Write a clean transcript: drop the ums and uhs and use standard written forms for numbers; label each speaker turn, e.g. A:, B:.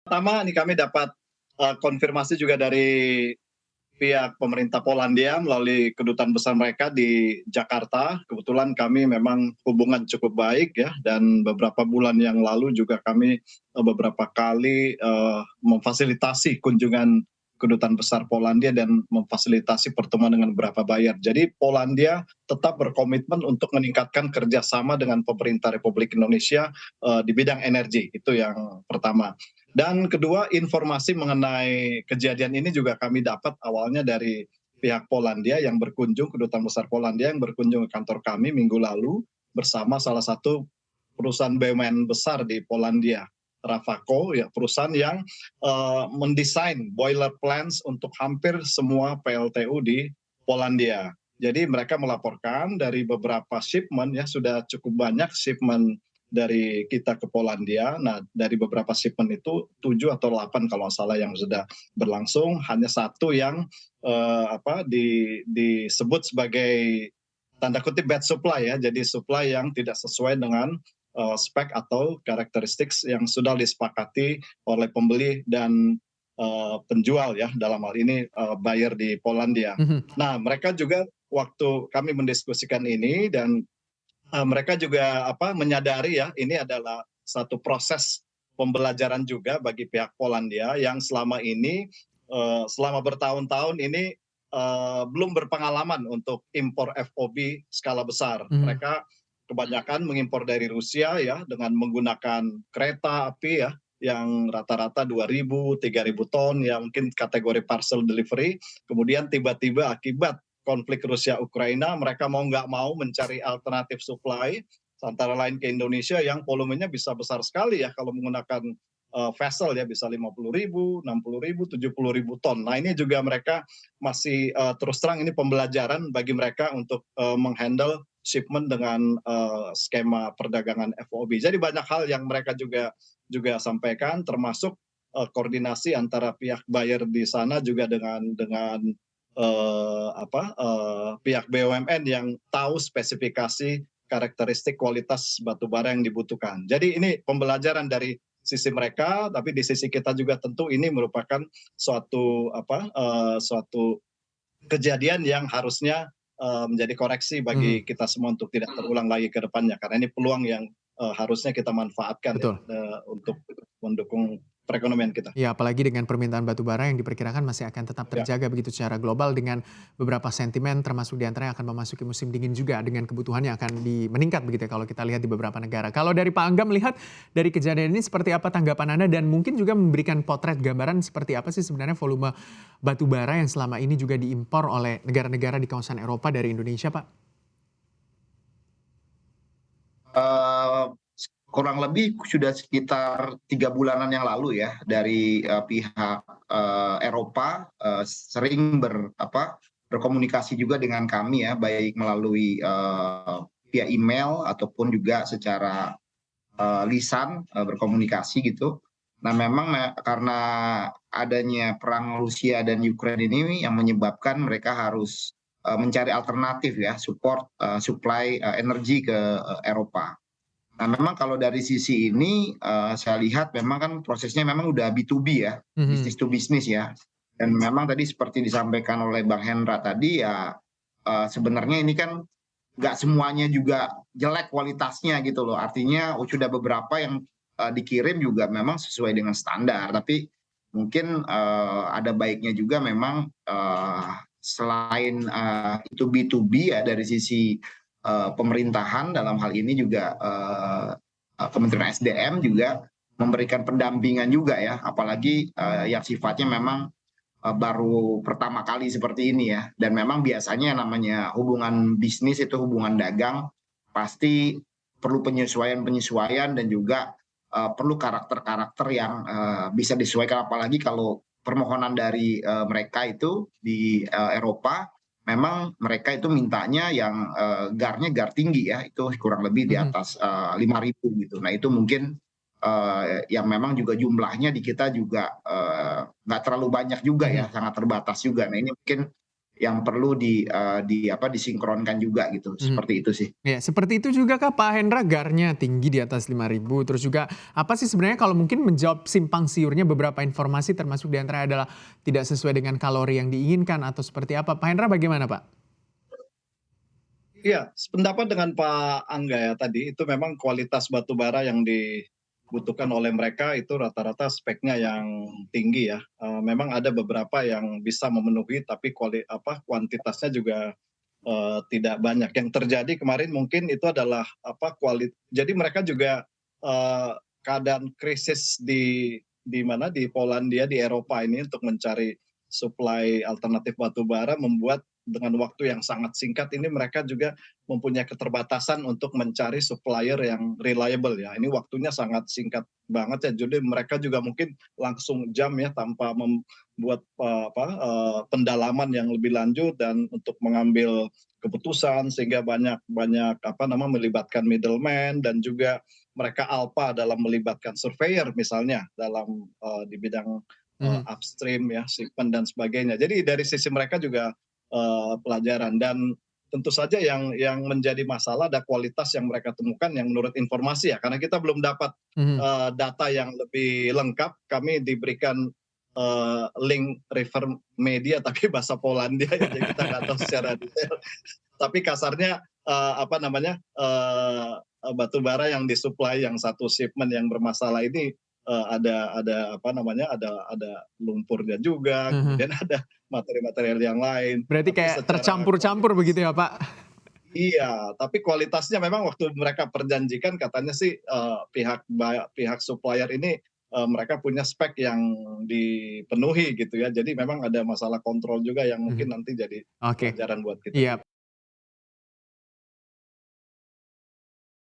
A: Pertama nih kami dapat, konfirmasi juga dari pihak pemerintah Polandia melalui kedutaan besar mereka di Jakarta. Kebetulan kami memang hubungan cukup baik ya, dan beberapa bulan yang lalu juga kami, beberapa kali, memfasilitasi kunjungan kedutaan besar Polandia dan memfasilitasi pertemuan dengan beberapa buyer. Jadi Polandia tetap berkomitmen untuk meningkatkan kerjasama dengan pemerintah Republik Indonesia, di bidang energi, itu yang pertama. Dan kedua, informasi mengenai kejadian ini juga kami dapat awalnya dari pihak Polandia yang berkunjung, kedutaan besar Polandia yang berkunjung ke kantor kami minggu lalu bersama salah satu perusahaan BUMN besar di Polandia, Rafako, ya perusahaan yang mendesain boiler plants untuk hampir semua PLTU di Polandia. Jadi mereka melaporkan dari beberapa shipment ya, sudah cukup banyak shipment dari kita ke Polandia. Nah, dari beberapa shipment itu 7 atau 8 kalau nggak salah yang sudah berlangsung, hanya satu yang disebut sebagai tanda kutip bad supply ya. Jadi supply yang tidak sesuai dengan spek atau karakteristik yang sudah disepakati oleh pembeli dan penjual ya, dalam hal ini buyer di Polandia.
B: Mhm.
A: Nah, mereka juga waktu kami mendiskusikan ini dan mereka juga menyadari ya ini adalah satu proses pembelajaran juga bagi pihak Polandia yang selama ini selama bertahun-tahun ini belum berpengalaman untuk impor FOB skala besar.
B: Mhm.
A: Mereka kebanyakan mengimpor dari Rusia ya dengan menggunakan kereta api ya yang rata-rata 2.000, 3.000 ton ya, mungkin kategori parcel delivery. Kemudian tiba-tiba akibat konflik Rusia Ukraina mereka mau nggak mau mencari alternatif supply antara lain ke Indonesia yang volumenya bisa besar sekali ya kalau menggunakan vessel ya, bisa 50.000, 60.000, 70.000 ton. Nah ini juga mereka masih terus terang ini pembelajaran bagi mereka untuk menghandle shipment dengan skema perdagangan FOB. Jadi banyak hal yang mereka juga sampaikan, termasuk koordinasi antara pihak buyer di sana juga dengan pihak BUMN yang tahu spesifikasi karakteristik kualitas batu bara yang dibutuhkan. Jadi ini pembelajaran dari sisi mereka, tapi di sisi kita juga tentu ini merupakan suatu kejadian yang harusnya menjadi koreksi
B: Mhm.
A: bagi kita semua untuk tidak terulang lagi ke depannya, karena ini peluang yang harusnya kita manfaatkan ya,
B: Betul.
A: untuk mendukung perekonomian kita.
B: Ya, apalagi dengan permintaan batu bara yang diperkirakan masih akan tetap
A: Ya.
B: terjaga begitu secara global dengan beberapa sentimen termasuk diantaranya akan memasuki musim dingin juga dengan kebutuhan yang akan meningkat begitu ya kalau kita lihat di beberapa negara. Kalau dari Pak Angga melihat dari kejadian ini seperti apa tanggapan Anda dan mungkin juga memberikan potret gambaran seperti apa sih sebenarnya volume batu bara yang selama ini juga diimpor oleh negara-negara di kawasan Eropa dari Indonesia, Pak?
C: Eee, Kurang lebih sudah sekitar 3 bulanan yang lalu ya dari, pihak, Eropa, sering berkomunikasi juga dengan kami ya, baik melalui, via email ataupun juga secara, lisan, berkomunikasi gitu. Nah memang karena adanya perang Rusia dan Ukraina ini yang menyebabkan mereka harus, mencari alternatif ya, supply, energi ke, Eropa. Nah memang kalau dari sisi ini, saya lihat memang kan prosesnya memang udah B2B ya,
B: Mhm.
C: business to business ya. Dan memang tadi seperti disampaikan oleh Bang Hendra tadi ya, sebenarnya ini kan nggak semuanya juga jelek kualitasnya gitu loh. Artinya sudah beberapa yang, dikirim juga memang sesuai dengan standar, tapi mungkin, ada baiknya juga memang, selain, itu B2B ya dari sisi pemerintahan dalam hal ini juga Kementerian SDM juga memberikan pendampingan juga ya, apalagi yang sifatnya memang baru pertama kali seperti ini ya. Dan memang biasanya namanya hubungan bisnis itu hubungan dagang pasti perlu penyesuaian-penyesuaian dan juga perlu karakter-karakter yang bisa disesuaikan, apalagi kalau permohonan dari mereka itu di Eropa memang mereka itu mintanya yang GAR-nya GAR tinggi ya, itu kurang lebih di
B: Mhm.
C: atas 5.000 gitu. Nah itu mungkin yang memang juga jumlahnya di kita juga nggak terlalu banyak juga ya,
B: Mhm.
C: sangat terbatas juga. Nah ini mungkin yang perlu disinkronkan juga gitu,
B: Mhm.
C: seperti itu sih.
B: Ya, seperti itu juga Kak Pak Hendra, GAR-nya tinggi di atas 5.000, terus juga apa sih sebenarnya kalau mungkin menjawab simpang siurnya beberapa informasi termasuk di antaranya adalah tidak sesuai dengan kalori yang diinginkan atau seperti apa? Pak Hendra bagaimana Pak?
A: Iya, sependapat dengan Pak Angga ya tadi, itu memang kualitas batu bara yang dibutuhkan oleh mereka itu rata-rata speknya yang tinggi ya. Memang ada beberapa yang bisa memenuhi tapi kuantitasnya juga tidak banyak. Yang terjadi kemarin mungkin itu adalah jadi mereka juga keadaan krisis di mana di Polandia di Eropa ini untuk mencari suplai alternatif batu bara membuat dengan waktu yang sangat singkat ini mereka juga mempunyai keterbatasan untuk mencari supplier yang reliable ya. Ini waktunya sangat singkat banget ya. Jadi mereka juga mungkin langsung jam ya tanpa membuat pendalaman yang lebih lanjut dan untuk mengambil keputusan sehingga banyak banyak melibatkan middleman dan juga mereka alpha dalam melibatkan surveyor misalnya dalam di bidang
B: Mhm,
A: upstream ya, shipment dan sebagainya. Jadi dari sisi mereka juga pelajaran dan tentu saja yang menjadi masalah ada kualitas yang mereka temukan yang menurut informasi ya, karena kita belum dapat
B: mhm,
A: data yang lebih lengkap. Kami diberikan link refer media tapi bahasa Polandia ya, jadi kita nggak tahu secara detail. Tapi kasarnya batu bara yang disuplai yang satu shipment yang bermasalah ini ada lumpurnya juga,
B: mhm.
A: kemudian ada material-material yang lain.
B: Berarti
A: Tapi
B: kayak
A: secara
B: tercampur-campur
A: kualitas
B: begitu ya Pak?
A: iya, tapi kualitasnya memang waktu mereka perjanjikan katanya sih pihak supplier ini mereka punya spek yang dipenuhi gitu ya. Jadi memang ada masalah kontrol juga yang
B: Mhm,
A: mungkin nanti jadi
B: oke,
A: pelajaran buat kita
B: iya.
A: juga.